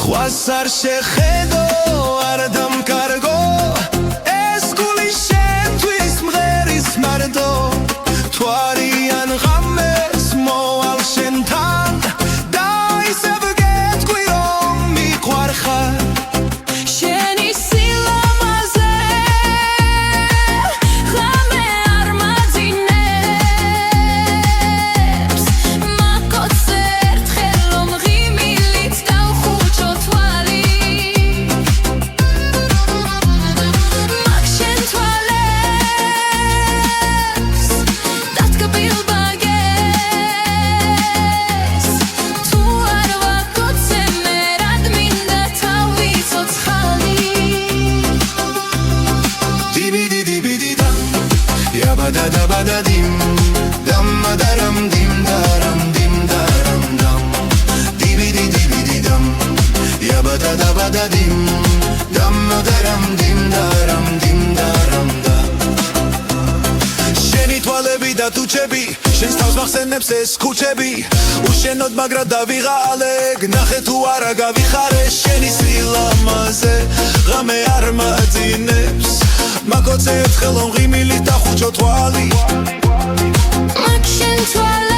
ხვას არ შეხედო არ დამკარგო ეს გული შენთვის მღერის მარტო თვარიან ღამეს მოვალ შენთან და ისევ გეტყვი რომ მიყვარხარ შენი სილამაზე ღამე არ მაძინებს მაკოც ერთხელ რომ ღიმილით დავხუჭო თვალი მაგ შენ თვალებს დადგა ბილბაგეს თუ არ ვაკოცე მე რად მინდა თავი ცოცხალი Dibidi-dibidi-dam Yabada-dabada-dim Dam-madaram dim-daram dim-daram dam Dibidi-dibidi-dam Yabada-dabada-dim Dam-madaram dim-daram dim-daram dam შენი თვალები და თუჩები შენს თავს მახსენებს ეს ქუჩები უშენოდ მაგრად დავიღალე გნახე თუ არა გავიხარე შენი სილამაზე ღამე არ მაძინებს მაკოცე ერთხელ რომ ღიმილით დავხუჭო თვალი მაგ შენ თვალებს